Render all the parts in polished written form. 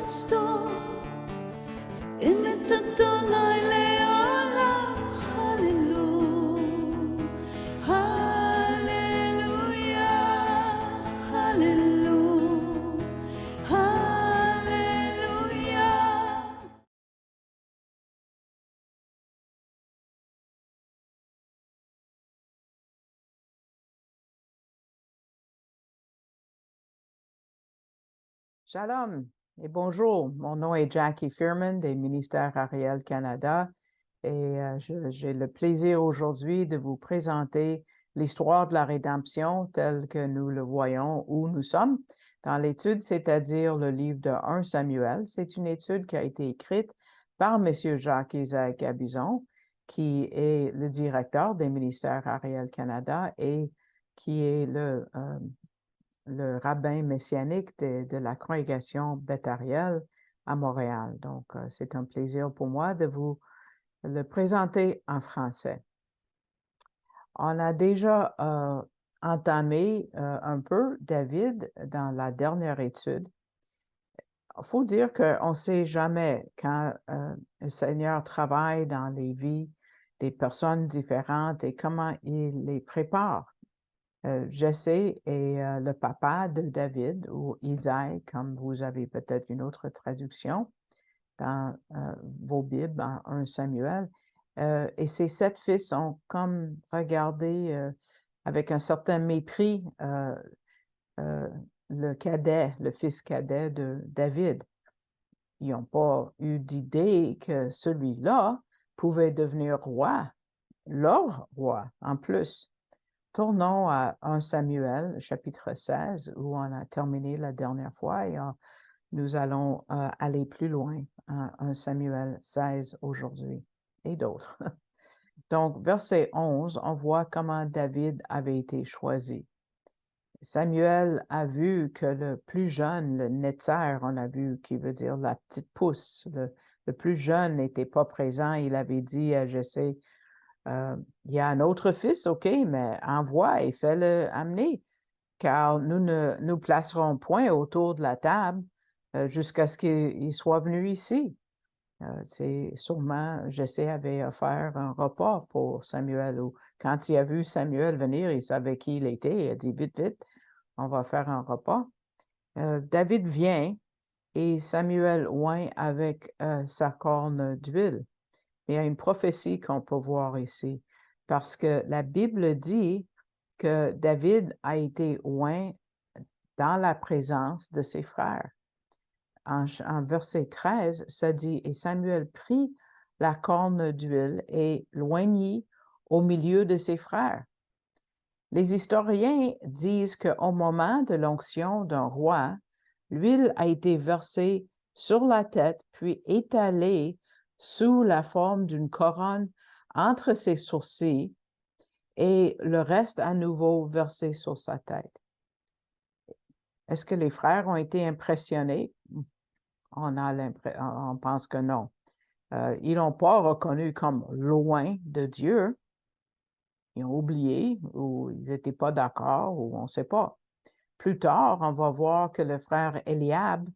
pastor, imitadona ileola. Hallelujah, hallelujah, hallelujah, hallelujah. Shalom et bonjour. Mon nom est Jackie Fearman des ministères Ariel Canada et j'ai le plaisir aujourd'hui de vous présenter l'histoire de la rédemption telle que nous le voyons où nous sommes dans l'étude, c'est-à-dire le livre de 1 Samuel. C'est une étude qui a été écrite par M. Jacques-Isaac Gabizon, qui est le directeur des ministères Ariel Canada et qui est le rabbin messianique de la congrégation Beth Ariel à Montréal. Donc, c'est un plaisir pour moi de vous le présenter en français. On a déjà entamé un peu David dans la dernière étude. Il faut dire qu'on ne sait jamais quand le Seigneur travaille dans les vies des personnes différentes et comment il les prépare. Jesse est le papa de David, ou Isaïe, comme vous avez peut-être une autre traduction dans vos Bibles, en 1 Samuel. Et ces 7 fils ont comme regardé avec un certain mépris le cadet, le fils cadet de David. Ils n'ont pas eu d'idée que celui-là pouvait devenir roi, leur roi en plus. Tournons à 1 Samuel, chapitre 16, où on a terminé la dernière fois et nous allons aller plus loin à 1 Samuel 16 aujourd'hui et d'autres. Donc, verset 11, on voit comment David avait été choisi. Samuel a vu que le plus jeune, le Netzer, on a vu, qui veut dire la petite pousse, le plus jeune n'était pas présent. Il avait dit à Jesse, il y a un autre fils, OK, mais envoie et fais-le amener, car nous ne nous placerons point autour de la table jusqu'à ce qu'il soit venu ici. C'est sûrement, Jesse avait offert un repas pour Samuel, ou quand il a vu Samuel venir, il savait qui il était, il a dit vite, vite, on va faire un repas. David vient et Samuel oint avec sa corne d'huile. Il y a une prophétie qu'on peut voir ici, parce que la Bible dit que David a été oint dans la présence de ses frères. En verset 13, ça dit, « Et Samuel prit la corne d'huile et l'oignit au milieu de ses frères. » Les historiens disent qu'au moment de l'onction d'un roi, l'huile a été versée sur la tête puis étalée sous la forme d'une couronne entre ses sourcils et le reste à nouveau versé sur sa tête. Est-ce que les frères ont été impressionnés? On pense que non. Ils n'ont pas reconnu comme loin de Dieu. Ils ont oublié ou ils n'étaient pas d'accord ou on ne sait pas. Plus tard, on va voir que le frère Eliab,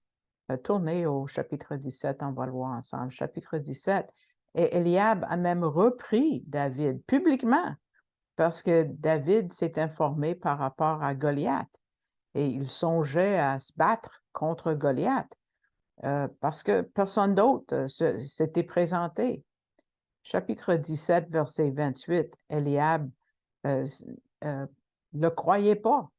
tourné au chapitre 17, on va le voir ensemble, chapitre 17, et Eliab a même repris David publiquement parce que David s'est informé par rapport à Goliath et il songeait à se battre contre Goliath parce que personne d'autre s'était présenté. Chapitre 17, verset 28, Eliab ne croyait pas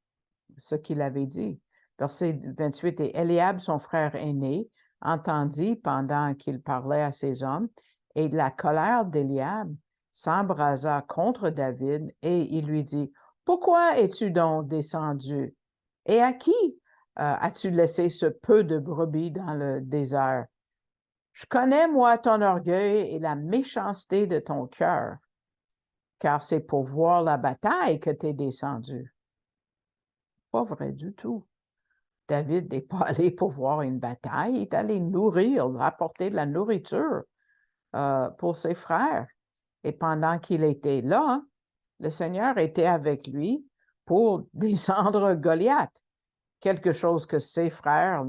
ce qu'il avait dit. Verset 28, et Eliab, son frère aîné, entendit pendant qu'il parlait à ses hommes, et la colère d'Eliab s'embrasa contre David, et il lui dit, « Pourquoi es-tu donc descendu? Et à qui as-tu laissé ce peu de brebis dans le désert? Je connais, moi, ton orgueil et la méchanceté de ton cœur, car c'est pour voir la bataille que tu es descendu. » Pas vrai du tout. David n'est pas allé pour voir une bataille, il est allé nourrir, apporter de la nourriture pour ses frères. Et pendant qu'il était là, le Seigneur était avec lui pour descendre Goliath, quelque chose que ses frères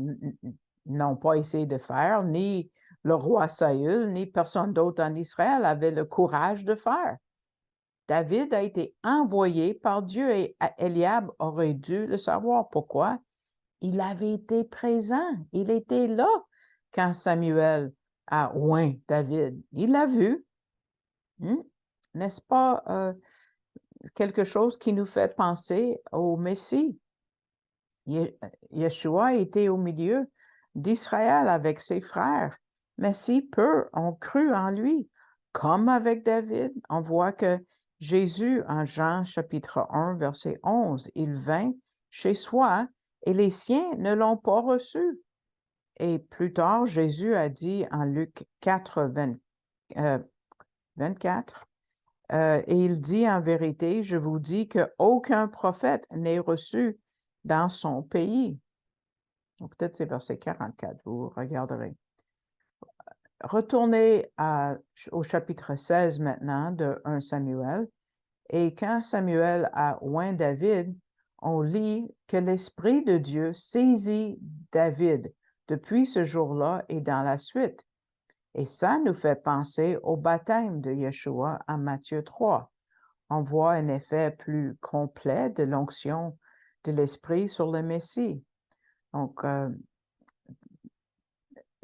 n'ont pas essayé de faire, ni le roi Saül, ni personne d'autre en Israël avait le courage de faire. David a été envoyé par Dieu et Eliab aurait dû le savoir. Pourquoi? Il avait été présent. Il était là quand Samuel a oint David. Il l'a vu. N'est-ce pas quelque chose qui nous fait penser au Messie? Yeshua était au milieu d'Israël avec ses frères, mais si peu ont cru en lui. Comme avec David, on voit que Jésus, en Jean chapitre 1, verset 11, il vint chez soi et les siens ne l'ont pas reçu. Et plus tard, Jésus a dit en Luc 4, 24, et il dit en vérité, je vous dis qu'aucun prophète n'est reçu dans son pays. Donc, peut-être c'est verset 44, vous regarderez. Retournez au chapitre 16 maintenant de 1 Samuel. Et quand Samuel a oint David, on lit que l'Esprit de Dieu saisit David depuis ce jour-là et dans la suite. Et ça nous fait penser au baptême de Yeshua en Matthieu 3. On voit un effet plus complet de l'onction de l'Esprit sur le Messie. Donc,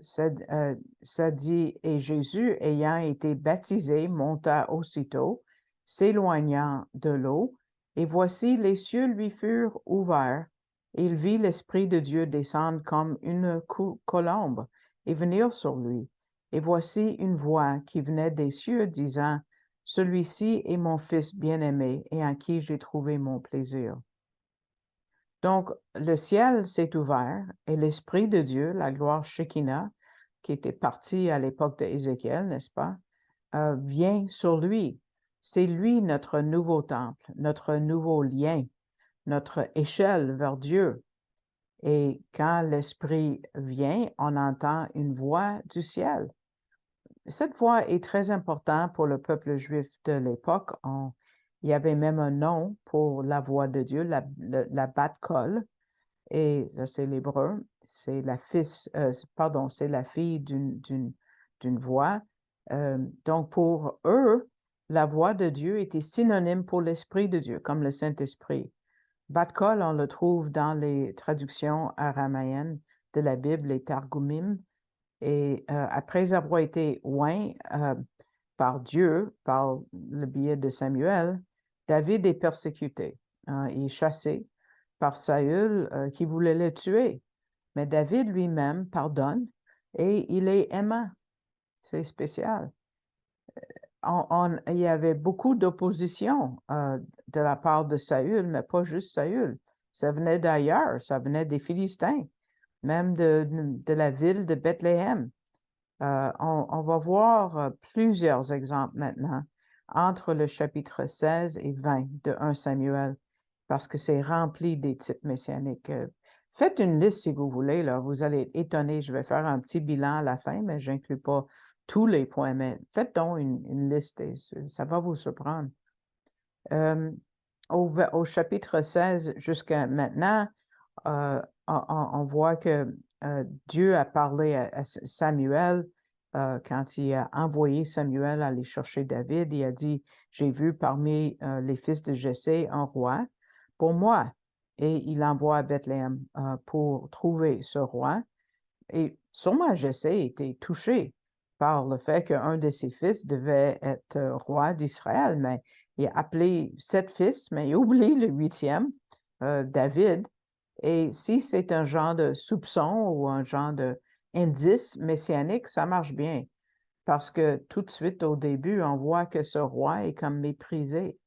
ça dit, et Jésus, ayant été baptisé, monta aussitôt, s'éloignant de l'eau, et voici les cieux lui furent ouverts, et il vit l'Esprit de Dieu descendre comme une colombe et venir sur lui. Et voici une voix qui venait des cieux disant, celui-ci est mon Fils bien-aimé et en qui j'ai trouvé mon plaisir. Donc, le ciel s'est ouvert et l'Esprit de Dieu, la gloire Shekinah, qui était partie à l'époque d'Ézéchiel, n'est-ce pas, vient sur lui. C'est lui notre nouveau temple, notre nouveau lien, notre échelle vers Dieu. Et quand l'Esprit vient, on entend une voix du ciel. Cette voix est très importante pour le peuple juif de l'époque. Il y avait même un nom pour la voix de Dieu, la bat kol, et c'est l'hébreu, c'est la c'est la fille d'une voix. Donc pour eux, la voix de Dieu était synonyme pour l'Esprit de Dieu, comme le Saint-Esprit. Bat kol, on le trouve dans les traductions araméennes de la Bible, les Targumim. Et après avoir été oint par Dieu, par le biais de Samuel, David est persécuté. Il est chassé par Saül qui voulait le tuer. Mais David lui-même pardonne et il est aimant. C'est spécial. Il y avait beaucoup d'opposition de la part de Saül, mais pas juste Saül. Ça venait d'ailleurs, ça venait des Philistins, même de la ville de Bethléem. On va voir plusieurs exemples maintenant entre le chapitre 16 et 20 de 1 Samuel, parce que c'est rempli des types messianiques. Faites une liste si vous voulez, là, vous allez être étonnés. Je vais faire un petit bilan à la fin, mais je n'inclus pas tous les points, mais faites donc une liste et ça va vous surprendre. Au chapitre 16 jusqu'à maintenant, on voit que Dieu a parlé à Samuel quand il a envoyé Samuel aller chercher David. Il a dit, j'ai vu parmi les fils de Jessé un roi pour moi. Et il envoie à Bethléem pour trouver ce roi. Et sûrement Jessé était touché par le fait qu'un de ses fils devait être roi d'Israël, mais il a appelé 7 fils, mais il oublie le 8e, David. Et si c'est un genre de soupçon ou un genre d'indice messianique, ça marche bien. Parce que tout de suite au début, on voit que ce roi est comme méprisé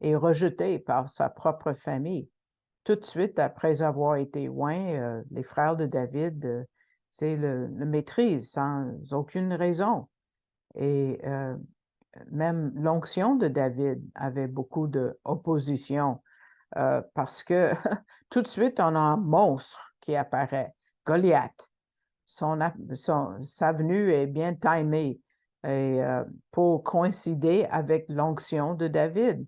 et rejeté par sa propre famille. Tout de suite après avoir été oint, les frères de David le maîtrisent sans aucune raison. Et même l'onction de David avait beaucoup d'opposition parce que tout de suite, on a un monstre qui apparaît, Goliath. Sa venue est bien timée et, pour coïncider avec l'onction de David,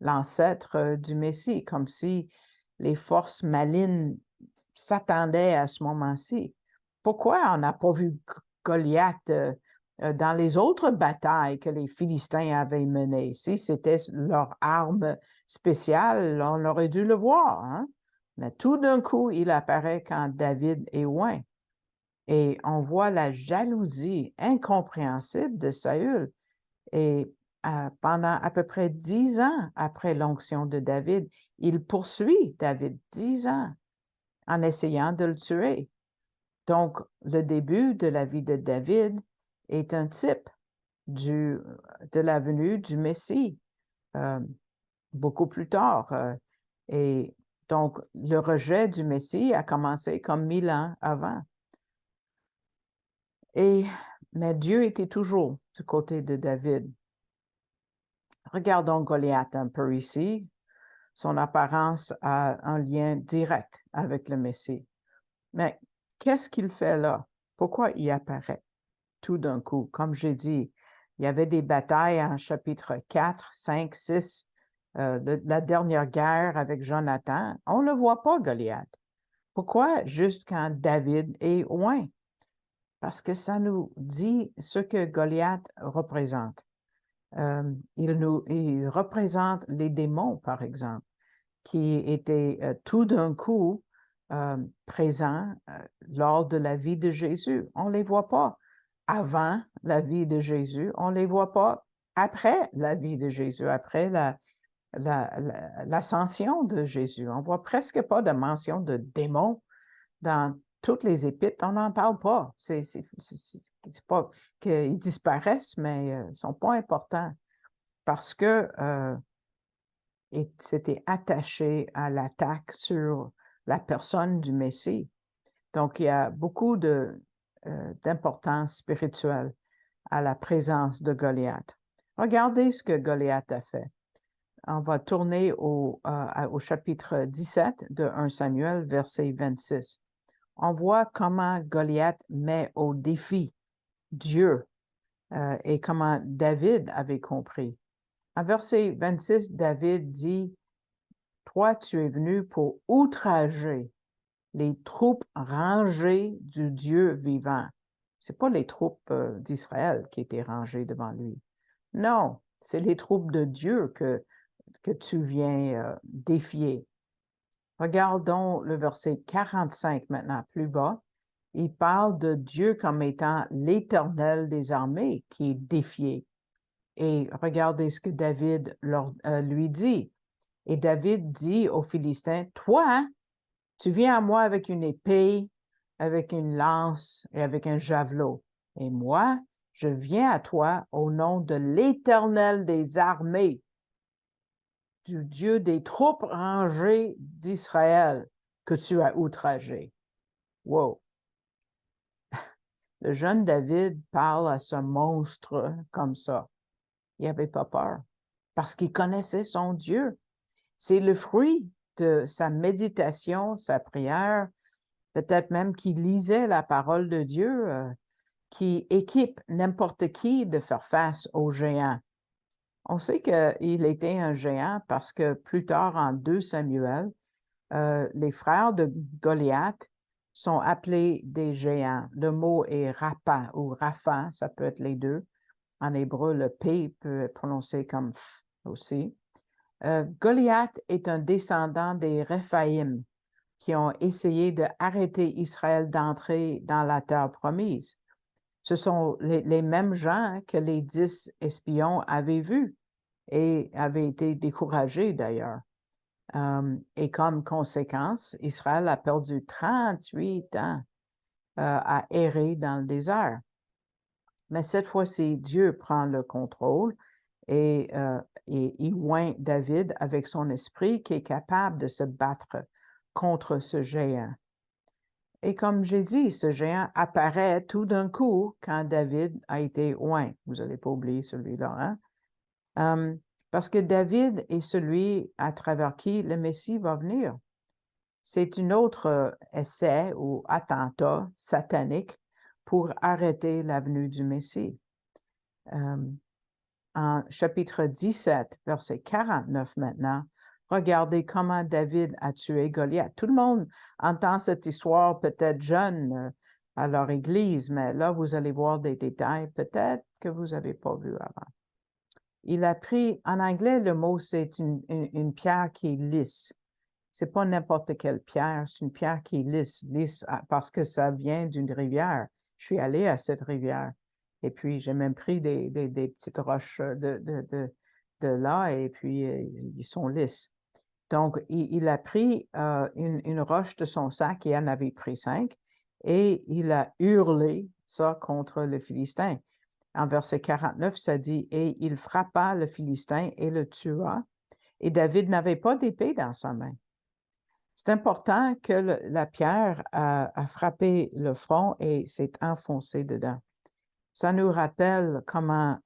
l'ancêtre du Messie, comme si les forces malignes s'attendaient à ce moment-ci. pourquoi on n'a pas vu Goliath dans les autres batailles que les Philistins avaient menées? Si c'était leur arme spéciale, on aurait dû le voir, hein? Mais tout d'un coup, il apparaît quand David est loin. Et on voit la jalousie incompréhensible de Saül. Et pendant à peu près 10 ans après l'onction de David, il poursuit David 10 ans en essayant de le tuer. Donc, le début de la vie de David est un type de la venue du Messie beaucoup plus tard. Et donc, le rejet du Messie a commencé comme 1000 ans avant. Mais Dieu était toujours du côté de David. Regardons Goliath un peu ici. Son apparence a un lien direct avec le Messie. Mais qu'est-ce qu'il fait là? Pourquoi il apparaît tout d'un coup? Comme j'ai dit, il y avait des batailles en chapitre 4, 5, 6, la dernière guerre avec Jonathan. On ne le voit pas, Goliath. Pourquoi juste quand David est loin? Parce que ça nous dit ce que Goliath représente. Il représente les démons, par exemple, qui étaient tout d'un coup présents lors de la vie de Jésus. On ne les voit pas avant la vie de Jésus, on ne les voit pas après la vie de Jésus, après l'ascension de Jésus. On ne voit presque pas de mention de démons dans toutes les épîtres, on n'en parle pas. C'est pas qu'ils disparaissent, mais ils ne sont pas importants parce que c'était attaché à l'attaque sur la personne du Messie. Donc, il y a beaucoup d'importance spirituelle à la présence de Goliath. Regardez ce que Goliath a fait. On va tourner au chapitre 17 de 1 Samuel, verset 26. On voit comment Goliath met au défi Dieu et comment David avait compris. En verset 26, David dit, « Toi, tu es venu pour outrager les troupes rangées du Dieu vivant. » Ce n'est pas les troupes d'Israël qui étaient rangées devant lui. Non, c'est les troupes de Dieu que tu viens défier. Regardons le verset 45 maintenant, plus bas. Il parle de Dieu comme étant l'Éternel des armées qui est défié. Et regardez ce que David lui dit. Et David dit aux Philistins, « Toi, tu viens à moi avec une épée, avec une lance et avec un javelot. Et moi, je viens à toi au nom de l'Éternel des armées, du Dieu des troupes rangées d'Israël que tu as outragé. » Wow! Le jeune David parle à ce monstre comme ça. Il n'avait pas peur parce qu'il connaissait son Dieu. C'est le fruit de sa méditation, sa prière, peut-être même qu'il lisait la parole de Dieu qui équipe n'importe qui de faire face aux géants. On sait qu'il était un géant parce que plus tard, en 2 Samuel, les frères de Goliath sont appelés des géants. Le mot est Rapha ou Rapha, ça peut être les deux. En hébreu, le P peut être prononcé comme F aussi. Goliath est un descendant des Réphaïm qui ont essayé d'arrêter Israël d'entrer dans la terre promise. Ce sont les mêmes gens que les 10 espions avaient vus et avaient été découragés d'ailleurs. Et comme conséquence, Israël a perdu 38 ans à errer dans le désert. Mais cette fois-ci, Dieu prend le contrôle et il oint David avec son esprit qui est capable de se battre contre ce géant. Et comme j'ai dit, ce géant apparaît tout d'un coup quand David a été oint. Vous n'allez pas oublier celui-là, hein? Parce que David est celui à travers qui le Messie va venir. C'est un autre essai ou attentat satanique pour arrêter la venue du Messie. En chapitre 17, verset 49 maintenant, regardez comment David a tué Goliath. Tout le monde entend cette histoire peut-être jeune à leur église, mais là, vous allez voir des détails peut-être que vous n'avez pas vus avant. Il a pris, en anglais, le mot, c'est une pierre qui est lisse. C'est pas n'importe quelle pierre, c'est une pierre qui est lisse, parce que ça vient d'une rivière. Je suis allée à cette rivière. Et puis, j'ai même pris des petites roches de là, et puis ils sont lisses. Donc, il a pris une roche de son sac, et en avait pris 5, et il a hurlé ça contre le Philistin. En verset 49, ça dit, « Et il frappa le Philistin et le tua, et David n'avait pas d'épée dans sa main. » C'est important que la pierre a frappé le front et s'est enfoncée dedans. Ça nous rappelle comment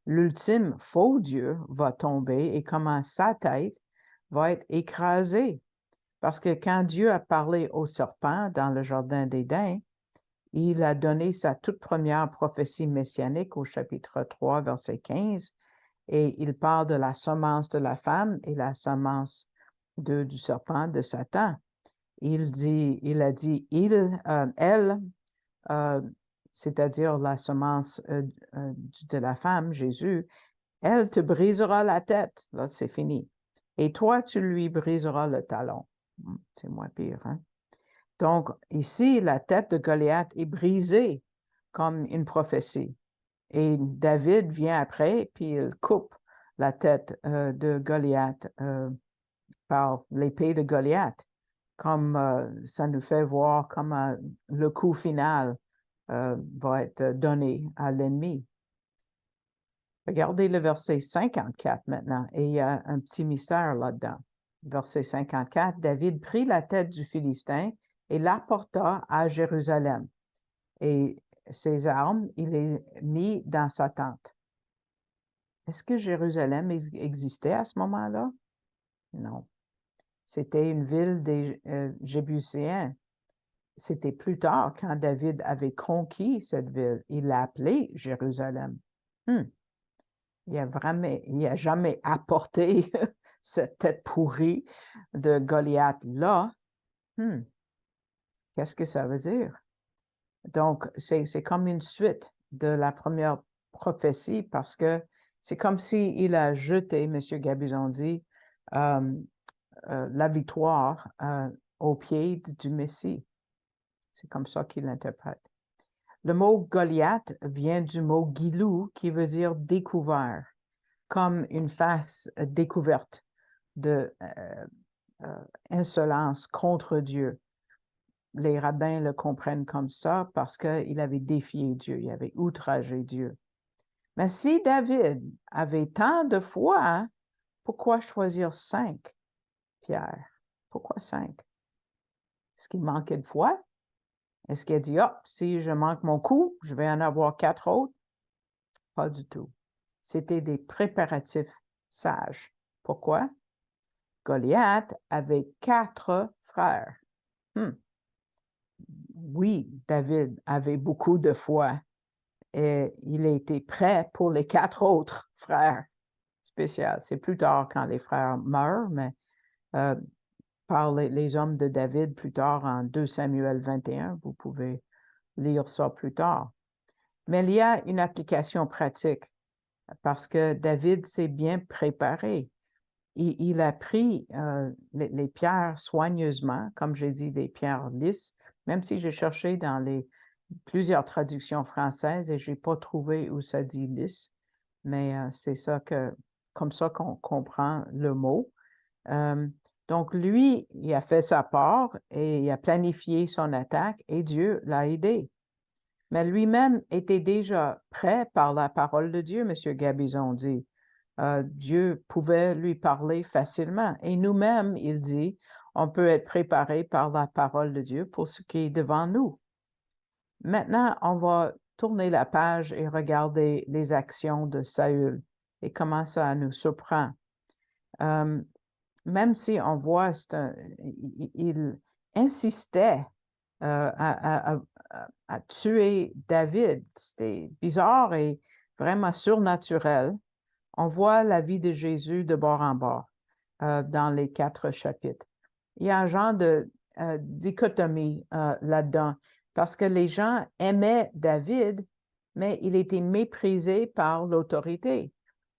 l'ultime faux Dieu va tomber et comment sa tête va être écrasée. Parce que quand Dieu a parlé au serpent dans le jardin d'Éden, il a donné sa toute première prophétie messianique au chapitre 3, verset 15, et il parle de la semence de la femme et la semence du serpent, de Satan. Il a dit, elle, c'est-à-dire la semence de la femme, Jésus, elle te brisera la tête. Là, c'est fini. Et toi, tu lui briseras le talon. C'est moins pire, hein? Donc, ici, la tête de Goliath est brisée comme une prophétie. Et David vient après, puis il coupe la tête de Goliath par l'épée de Goliath, comme ça nous fait voir comment le coup final va être donné à l'ennemi. Regardez le verset 54 maintenant, et il y a un petit mystère là-dedans. Verset 54, David prit la tête du Philistin et l'apporta à Jérusalem. Et ses armes, il les mit dans sa tente. Est-ce que Jérusalem existait à ce moment-là? Non. C'était une ville des Jébuséens. C'était plus tard, quand David avait conquis cette ville, il l'a appelée Jérusalem. Il n'a jamais apporté cette tête pourrie de Goliath là. Qu'est-ce que ça veut dire? Donc, c'est comme une suite de la première prophétie parce que c'est comme s'il a jeté, M. Gabizon dit, la victoire au pied du Messie. C'est comme ça qu'il l'interprète. Le mot Goliath vient du mot Gilou qui veut dire découvert, comme une face découverte de insolence contre Dieu. Les rabbins le comprennent comme ça parce qu'il avait défié Dieu, il avait outragé Dieu. Mais si David avait tant de foi, pourquoi choisir 5 pierres? Pourquoi 5? Est-ce qu'il manquait de foi? Est-ce qu'il a dit, oh, si je manque mon coup, je vais en avoir 4 autres? Pas du tout. C'était des préparatifs sages. Pourquoi? Goliath avait 4 frères. Oui, David avait beaucoup de foi et il était prêt pour les 4 autres frères. Spécial. C'est plus tard quand les frères meurent, mais par les hommes de David plus tard en 2 Samuel 21, vous pouvez lire ça plus tard. Mais il y a une application pratique parce que David s'est bien préparé. Il a pris les pierres soigneusement, comme j'ai dit, des pierres lisses, même si j'ai cherché dans plusieurs traductions françaises et je n'ai pas trouvé où ça dit lisse, mais c'est ça comme ça qu'on comprend le mot. Donc, lui, il a fait sa part et il a planifié son attaque et Dieu l'a aidé. Mais lui-même était déjà prêt par la parole de Dieu, M. Gabizon dit. Dieu pouvait lui parler facilement. Et nous-mêmes, il dit, on peut être préparé par la parole de Dieu pour ce qui est devant nous. Maintenant, on va tourner la page et regarder les actions de Saül et comment ça nous surprend. Même si on voit, il insistait à tuer David. C'était bizarre et vraiment surnaturel. On voit la vie de Jésus de bord en bord dans les 4 chapitres. Il y a un genre de dichotomie là-dedans. parce que les gens aimaient David, mais il était méprisé par l'autorité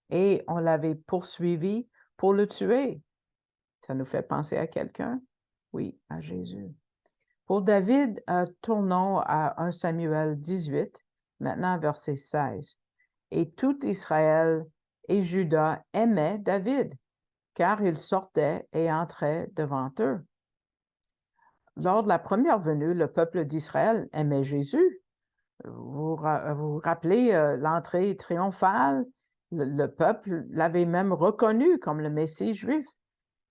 et on l'avait poursuivi pour le tuer. Ça nous fait penser à quelqu'un? Oui, à Jésus. Pour David, tournons à 1 Samuel 18, maintenant verset 16. Et tout Israël et Juda aimaient David, car il sortait et entrait devant eux. Lors de la première venue, le peuple d'Israël aimait Jésus. Vous vous rappelez l'entrée triomphale? Le peuple l'avait même reconnu comme le Messie juif.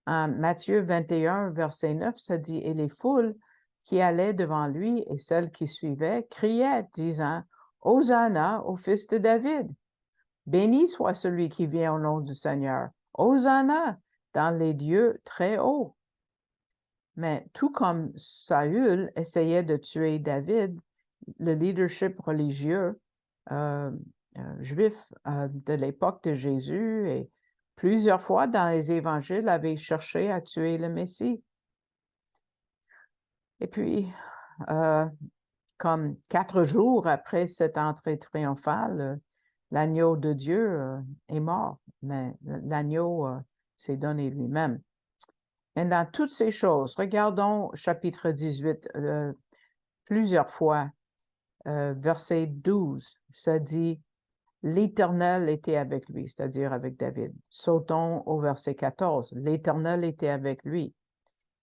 En Matthieu 21, verset 9, ça dit « Et les foules qui allaient devant lui et celles qui suivaient criaient, disant « Hosanna au fils de David! Béni soit celui qui vient au nom du Seigneur! Hosanna dans les lieux très hauts! » Mais tout comme Saül essayait de tuer David, le leadership religieux juif de l'époque de Jésus et plusieurs fois dans les évangiles avait cherché à tuer le Messie. Et puis, comme 4 jours après cette entrée triomphale, l'agneau de Dieu est mort, mais l'agneau s'est donné lui-même. Et dans toutes ces choses, regardons chapitre 18 plusieurs fois, verset 12, ça dit « L'Éternel était avec lui », c'est-à-dire avec David. Sautons au verset 14, « L'Éternel était avec lui ».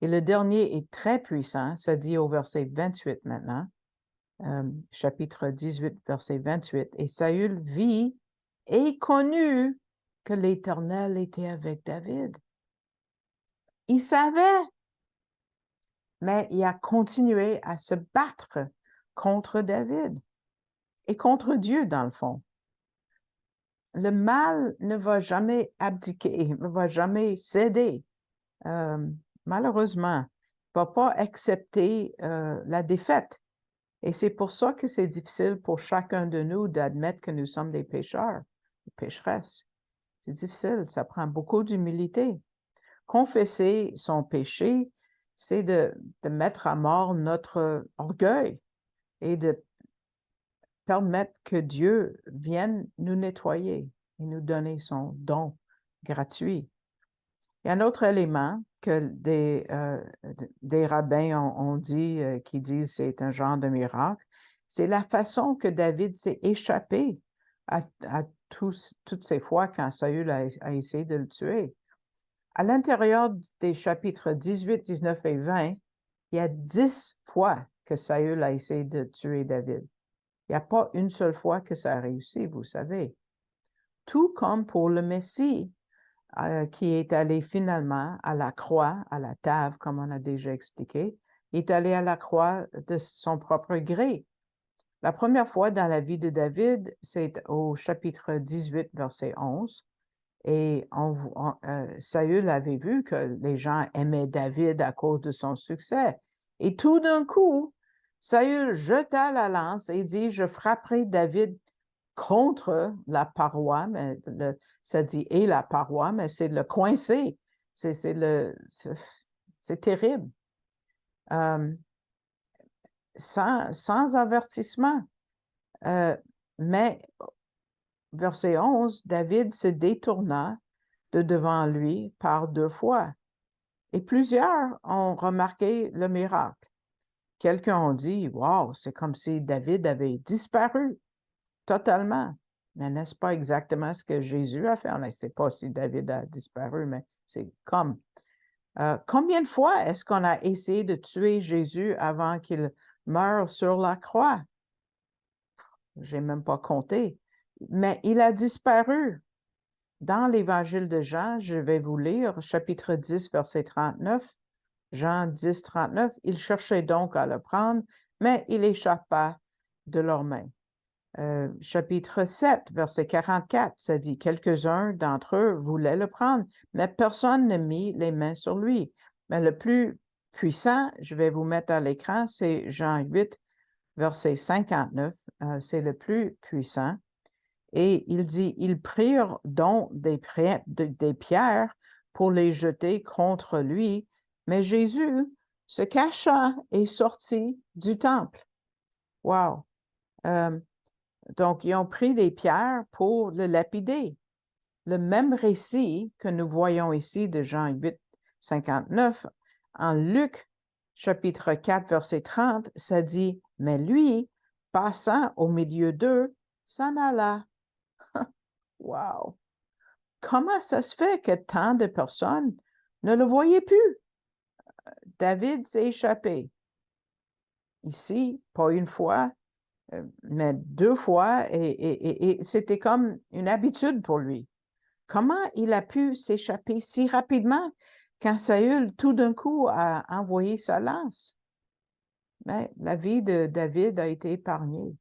Et le dernier est très puissant, ça dit au verset 28 maintenant, chapitre 18, verset 28. « Et Saül vit et connut que l'Éternel était avec David. » Il savait, mais il a continué à se battre contre David et contre Dieu dans le fond. Le mal ne va jamais abdiquer, ne va jamais céder. Malheureusement, ne va pas accepter la défaite. Et c'est pour ça que c'est difficile pour chacun de nous d'admettre que nous sommes des pécheurs, des pécheresses. C'est difficile, ça prend beaucoup d'humilité. Confesser son péché, c'est de mettre à mort notre orgueil et de permettre que Dieu vienne nous nettoyer et nous donner son don gratuit. Il y a un autre élément que des rabbins ont dit, qui disent c'est un genre de miracle, c'est la façon que David s'est échappé à toutes ces fois quand Saül a essayé de le tuer. À l'intérieur des chapitres 18, 19 et 20, il y a 10 fois que Saül a essayé de tuer David. Il n'y a pas une seule fois que ça a réussi, vous savez. Tout comme pour le Messie, qui est allé finalement à la croix, à la tave, comme on a déjà expliqué, est allé à la croix de son propre gré. La première fois dans la vie de David, c'est au chapitre 18, verset 11. Et Saül avait vu que les gens aimaient David à cause de son succès. Et tout d'un coup, Saül jeta la lance et dit, « Je frapperai David contre la paroi », mais ça dit « et la paroi », mais c'est le coincé. C'est terrible. Sans avertissement. Mais verset 11, David se détourna de devant lui par 2 fois. Et plusieurs ont remarqué le miracle. Quelqu'un ont dit, « Wow, c'est comme si David avait disparu totalement. » Mais n'est-ce pas exactement ce que Jésus a fait? On ne sait pas si David a disparu, mais c'est comme. Combien de fois est-ce qu'on a essayé de tuer Jésus avant qu'il meure sur la croix? Je n'ai même pas compté. Mais il a disparu. Dans l'Évangile de Jean, je vais vous lire, chapitre 10, verset 39. Jean 10, 39. « Ils cherchaient donc à le prendre, mais il échappa de leurs mains. » Chapitre 7, verset 44, ça dit « Quelques-uns d'entre eux voulaient le prendre, mais personne ne mit les mains sur lui. » Mais le plus puissant, je vais vous mettre à l'écran, c'est Jean 8, verset 59. C'est le plus puissant. Et il dit, « Ils prirent donc des pierres pour les jeter contre lui, mais Jésus se cacha et sortit du temple. » Wow! Donc, ils ont pris des pierres pour le lapider. Le même récit que nous voyons ici de Jean 8, 59, en Luc, chapitre 4, verset 30, ça dit, « Mais lui, passant au milieu d'eux, s'en alla. » Wow! Comment ça se fait que tant de personnes ne le voyaient plus? David s'est échappé. Ici, pas une fois, mais 2 fois, et c'était comme une habitude pour lui. Comment il a pu s'échapper si rapidement quand Saül, tout d'un coup, a envoyé sa lance? Mais la vie de David a été épargnée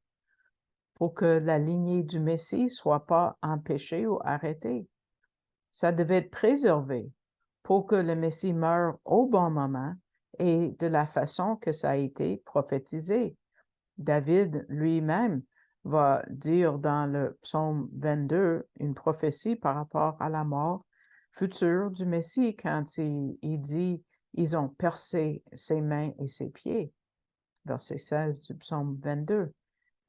pour que la lignée du Messie soit pas empêchée ou arrêtée. Ça devait être préservé pour que le Messie meure au bon moment et de la façon que ça a été prophétisé. David lui-même va dire dans le psaume 22 une prophétie par rapport à la mort future du Messie quand il dit « Ils ont percé ses mains et ses pieds », verset 16 du psaume 22.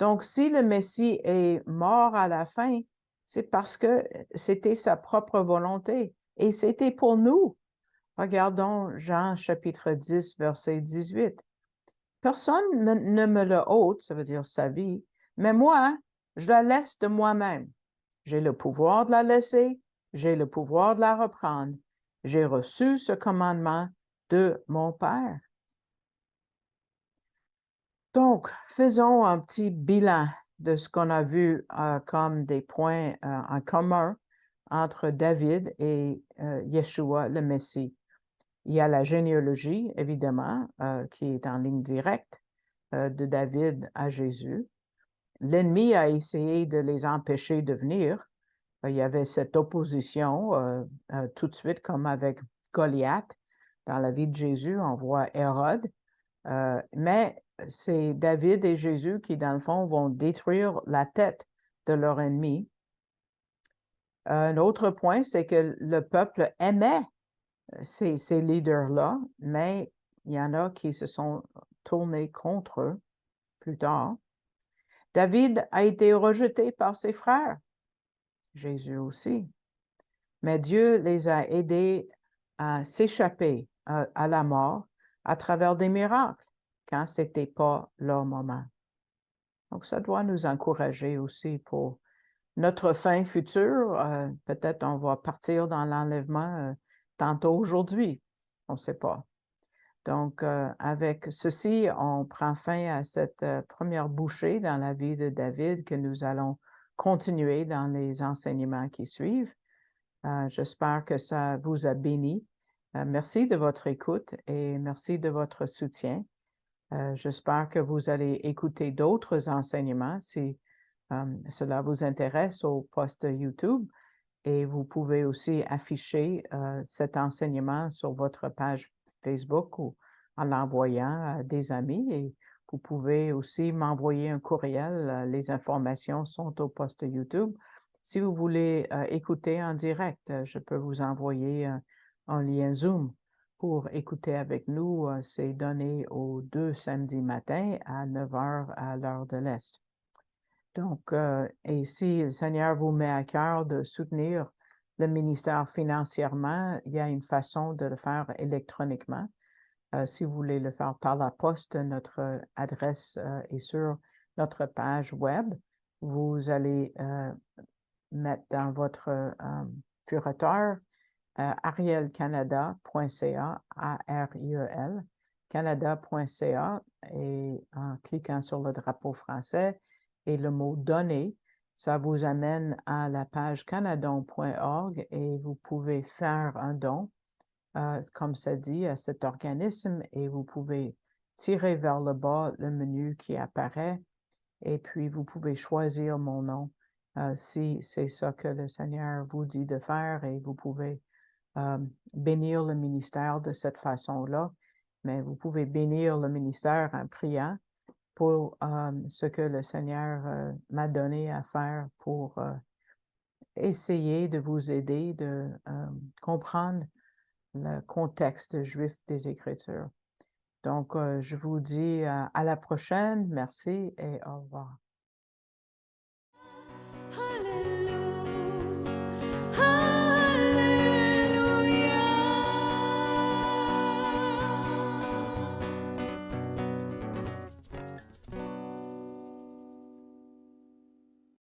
Donc, si le Messie est mort à la fin, c'est parce que c'était sa propre volonté et c'était pour nous. Regardons Jean chapitre 10, verset 18. Personne ne me le ôte, ça veut dire sa vie, mais moi, je la laisse de moi-même. J'ai le pouvoir de la laisser, j'ai le pouvoir de la reprendre. J'ai reçu ce commandement de mon Père. Donc, faisons un petit bilan de ce qu'on a vu comme des points en commun entre David et Yeshua, le Messie. Il y a la généalogie, évidemment, qui est en ligne directe de David à Jésus. L'ennemi a essayé de les empêcher de venir. Il y avait cette opposition tout de suite, comme avec Goliath. Dans la vie de Jésus, on voit Hérode. Mais c'est David et Jésus qui, dans le fond, vont détruire la tête de leur ennemi. Un autre point, c'est que le peuple aimait ces leaders-là, mais il y en a qui se sont tournés contre eux plus tard. David a été rejeté par ses frères, Jésus aussi, mais Dieu les a aidés à s'échapper à la mort à travers des miracles quand ce n'était pas leur moment. Donc, ça doit nous encourager aussi pour notre fin future. Peut-être on va partir dans l'enlèvement tantôt aujourd'hui, on ne sait pas. Donc, avec ceci, on prend fin à cette première bouchée dans la vie de David que nous allons continuer dans les enseignements qui suivent. J'espère que ça vous a béni. Merci de votre écoute et merci de votre soutien. J'espère que vous allez écouter d'autres enseignements si cela vous intéresse au post YouTube et vous pouvez aussi afficher cet enseignement sur votre page Facebook ou en l'envoyant à des amis et vous pouvez aussi m'envoyer un courriel. Les informations sont au post YouTube. Si vous voulez écouter en direct, je peux vous envoyer un lien Zoom pour écouter avec nous. C'est donné aux 2 samedis matins à 9 h à l'heure de l'Est. Donc, et si le Seigneur vous met à cœur de soutenir le ministère financièrement, il y a une façon de le faire électroniquement. Si vous voulez le faire par la poste, notre adresse est sur notre page web. Vous allez mettre dans votre purateur arielcanada.ca, A-R-I-E-L, canada.ca, et en cliquant sur le drapeau français et le mot « Donner », ça vous amène à la page canadon.org et vous pouvez faire un don, comme ça dit, à cet organisme et vous pouvez tirer vers le bas le menu qui apparaît et puis vous pouvez choisir mon nom si c'est ça que le Seigneur vous dit de faire et vous pouvez bénir le ministère de cette façon-là, mais vous pouvez bénir le ministère en priant pour ce que le Seigneur m'a donné à faire pour essayer de vous aider de comprendre le contexte juif des Écritures. Donc, je vous dis à la prochaine. Merci et au revoir.